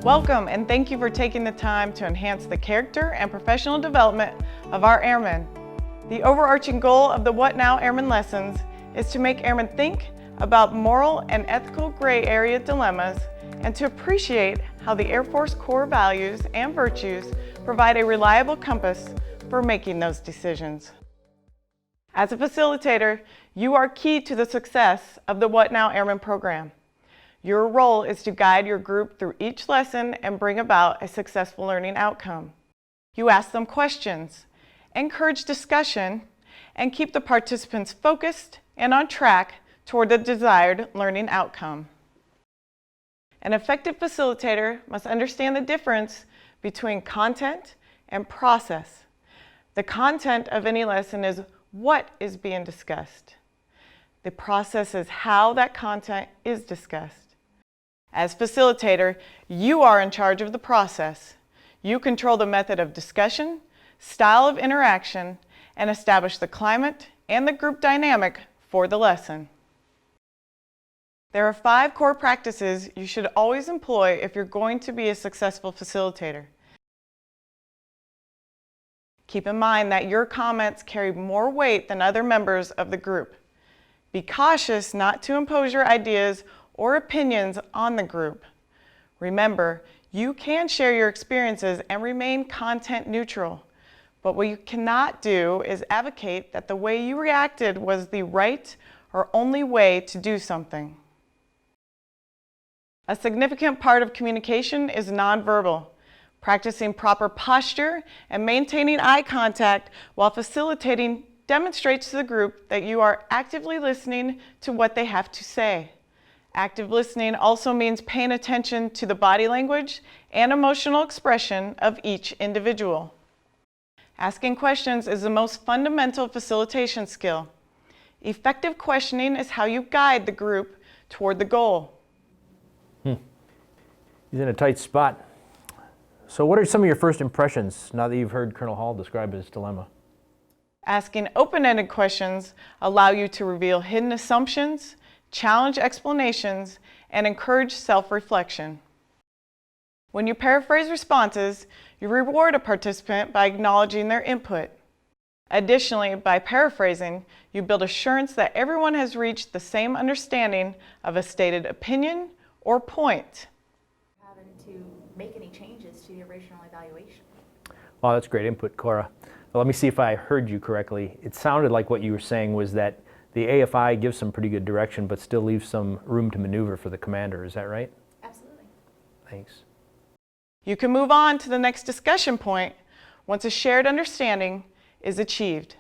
Welcome and thank you for taking the time to enhance the character and professional development of our airmen. The overarching goal of the What Now Airman lessons is to make airmen think about moral and ethical gray area dilemmas and to appreciate how the Air Force core values and virtues provide a reliable compass for making those decisions. As a facilitator, you are key to the success of the What Now Airman program. Your role is to guide your group through each lesson and bring about a successful learning outcome. You ask them questions, encourage discussion, and keep the participants focused and on track toward the desired learning outcome. An effective facilitator must understand the difference between content and process. The content of any lesson is what is being discussed. The process is how that content is discussed. As facilitator, you are in charge of the process. You control the method of discussion, style of interaction, and establish the climate and the group dynamic for the lesson. There are 5 core practices you should always employ if you're going to be a successful facilitator. Keep in mind that your comments carry more weight than other members of the group. Be cautious not to impose your ideas or opinions on the group. Remember, you can share your experiences and remain content neutral, but what you cannot do is advocate that the way you reacted was the right or only way to do something. A significant part of communication is nonverbal. Practicing proper posture and maintaining eye contact while facilitating demonstrates to the group that you are actively listening to what they have to say. Active listening also means paying attention to the body language and emotional expression of each individual. Asking questions is the most fundamental facilitation skill. Effective questioning is how you guide the group toward the goal. He's in a tight spot. So what are some of your first impressions now that you've heard Colonel Hall describe his dilemma? Asking open-ended questions allow you to reveal hidden assumptions, challenge explanations, and encourage self-reflection. When you paraphrase responses, you reward a participant by acknowledging their input. Additionally, by paraphrasing, you build assurance that everyone has reached the same understanding of a stated opinion or point. Having to make any changes to the original evaluation. Well, that's great input, Cora. Well, let me see if I heard you correctly. It sounded like what you were saying was that the AFI gives some pretty good direction, but still leaves some room to maneuver for the commander. Is that right? Absolutely. Thanks. You can move on to the next discussion point once a shared understanding is achieved.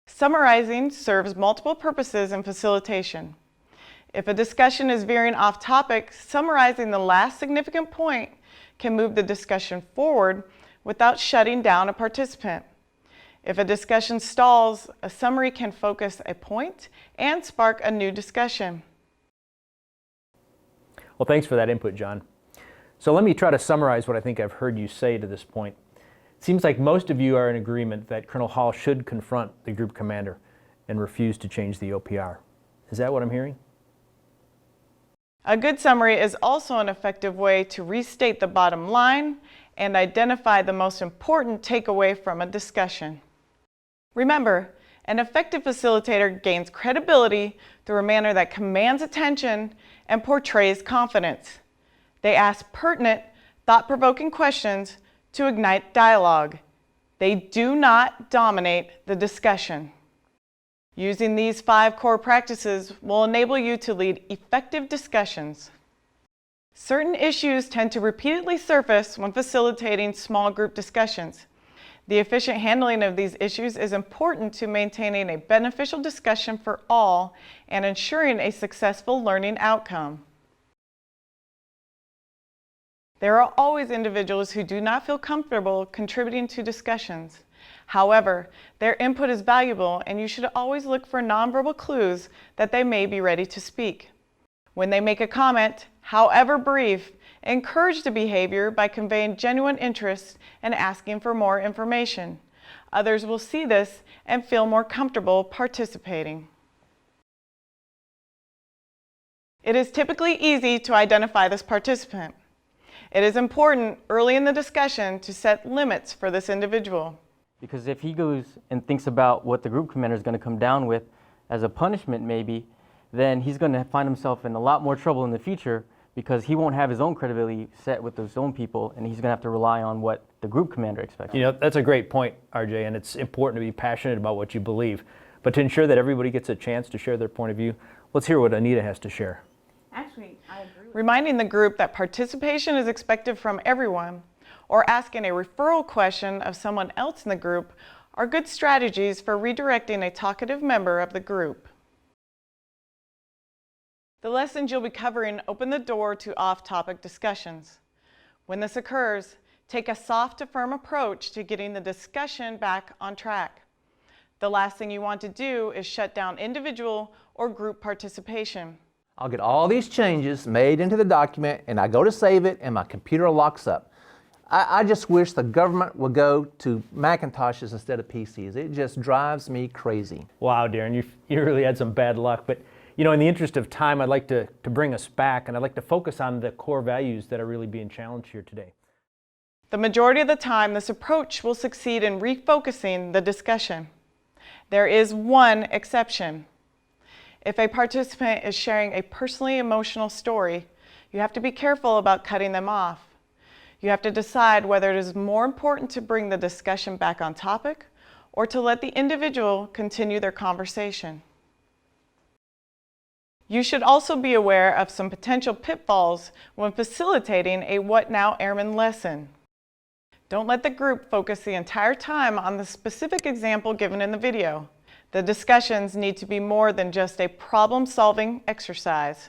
Summarizing serves multiple purposes in facilitation. If a discussion is veering off topic, summarizing the last significant point can move the discussion forward without shutting down a participant. If a discussion stalls, a summary can focus a point and spark a new discussion. Well, thanks for that input, John. So let me try to summarize what I think I've heard you say to this point. It seems like most of you are in agreement that Colonel Hall should confront the group commander and refuse to change the OPR. Is that what I'm hearing? A good summary is also an effective way to restate the bottom line and identify the most important takeaway from a discussion. Remember, an effective facilitator gains credibility through a manner that commands attention and portrays confidence. They ask pertinent, thought-provoking questions to ignite dialogue. They do not dominate the discussion. Using these 5 core practices will enable you to lead effective discussions. Certain issues tend to repeatedly surface when facilitating small group discussions. The efficient handling of these issues is important to maintaining a beneficial discussion for all and ensuring a successful learning outcome. There are always individuals who do not feel comfortable contributing to discussions. However, their input is valuable and you should always look for nonverbal clues that they may be ready to speak. When they make a comment, however brief, encourage the behavior by conveying genuine interest and asking for more information. Others will see this and feel more comfortable participating. It is typically easy to identify this participant. It is important early in the discussion to set limits for this individual. Because if he goes and thinks about what the group commander is going to come down with as a punishment maybe, then he's going to find himself in a lot more trouble in the future because he won't have his own credibility set with his own people, and he's going to have to rely on what the group commander expects. You know, that's a great point, RJ, and it's important to be passionate about what you believe. But to ensure that everybody gets a chance to share their point of view, let's hear what Anita has to share. Actually, I agree with Reminding the group that participation is expected from everyone, or asking a referral question of someone else in the group are good strategies for redirecting a talkative member of the group. The lessons you'll be covering open the door to off-topic discussions. When this occurs, take a soft to firm approach to getting the discussion back on track. The last thing you want to do is shut down individual or group participation. I'll get all these changes made into the document and I go to save it and my computer locks up. I just wish the government would go to Macintoshes instead of PCs. It just drives me crazy. Wow, Darren, you really had some bad luck. But you know, in the interest of time, I'd like to bring us back, and I'd like to focus on the core values that are really being challenged here today. The majority of the time, this approach will succeed in refocusing the discussion. There is one exception. If a participant is sharing a personally emotional story, you have to be careful about cutting them off. You have to decide whether it is more important to bring the discussion back on topic or to let the individual continue their conversation. You should also be aware of some potential pitfalls when facilitating a What Now Airman lesson. Don't let the group focus the entire time on the specific example given in the video. The discussions need to be more than just a problem-solving exercise.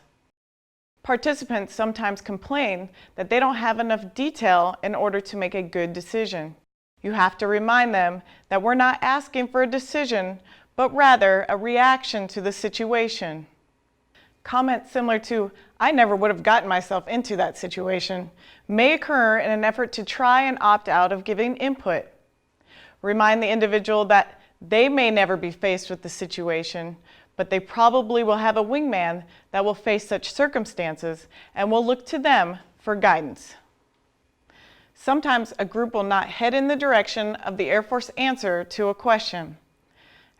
Participants sometimes complain that they don't have enough detail in order to make a good decision. You have to remind them that we're not asking for a decision, but rather a reaction to the situation. Comments similar to, "I never would have gotten myself into that situation," may occur in an effort to try and opt out of giving input. Remind the individual that they may never be faced with the situation, but they probably will have a wingman that will face such circumstances and will look to them for guidance. Sometimes a group will not head in the direction of the Air Force answer to a question.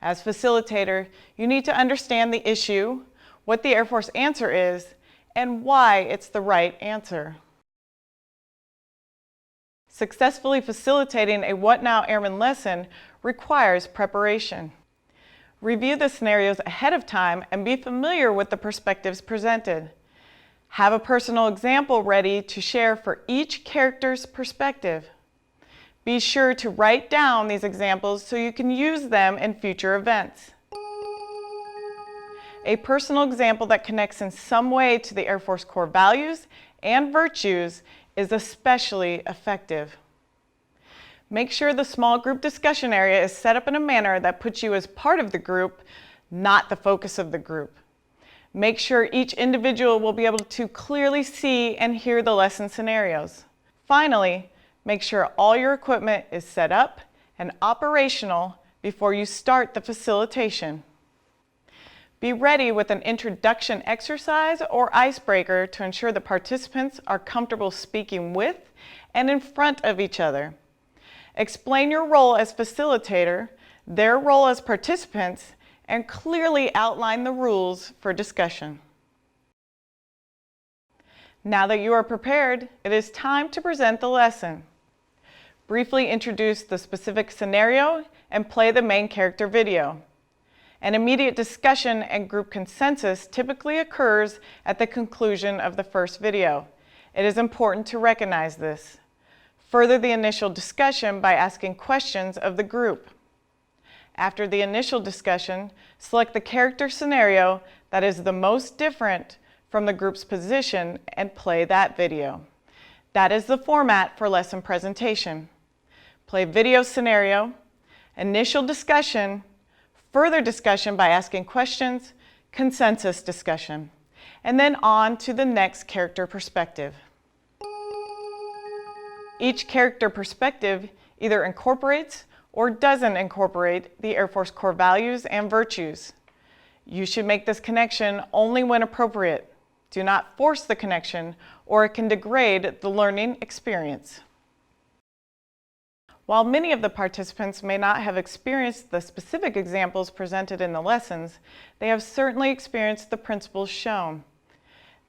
As facilitator, you need to understand the issue, what the Air Force answer is, and why it's the right answer. Successfully facilitating a What Now Airman lesson requires preparation. Review the scenarios ahead of time and be familiar with the perspectives presented. Have a personal example ready to share for each character's perspective. Be sure to write down these examples so you can use them in future events. A personal example that connects in some way to the Air Force core values and virtues is especially effective. Make sure the small group discussion area is set up in a manner that puts you as part of the group, not the focus of the group. Make sure each individual will be able to clearly see and hear the lesson scenarios. Finally, make sure all your equipment is set up and operational before you start the facilitation. Be ready with an introduction exercise or icebreaker to ensure the participants are comfortable speaking with and in front of each other. Explain your role as facilitator, their role as participants, and clearly outline the rules for discussion. Now that you are prepared, it is time to present the lesson. Briefly introduce the specific scenario and play the main character video. An immediate discussion and group consensus typically occurs at the conclusion of the first video. It is important to recognize this. Further the initial discussion by asking questions of the group. After the initial discussion, select the character scenario that is the most different from the group's position and play that video. That is the format for lesson presentation. Play video scenario, initial discussion, further discussion by asking questions, consensus discussion, and then on to the next character perspective. Each character perspective either incorporates or doesn't incorporate the Air Force core values and virtues. You should make this connection only when appropriate. Do not force the connection, or it can degrade the learning experience. While many of the participants may not have experienced the specific examples presented in the lessons, they have certainly experienced the principles shown.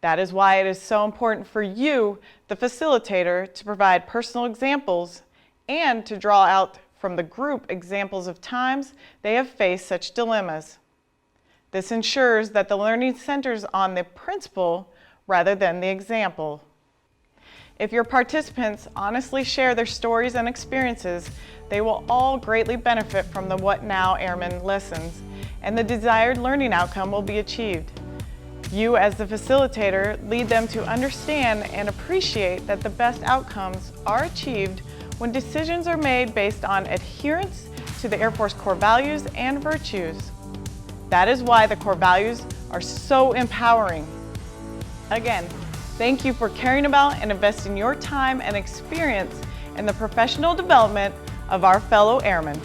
That is why it is so important for you, the facilitator, to provide personal examples and to draw out from the group examples of times they have faced such dilemmas. This ensures that the learning centers on the principle rather than the example. If your participants honestly share their stories and experiences, they will all greatly benefit from the What Now Airman lessons, and the desired learning outcome will be achieved. You, as the facilitator, lead them to understand and appreciate that the best outcomes are achieved when decisions are made based on adherence to the Air Force core values and virtues. That is why the core values are so empowering. Again, thank you for caring about and investing your time and experience in the professional development of our fellow airmen.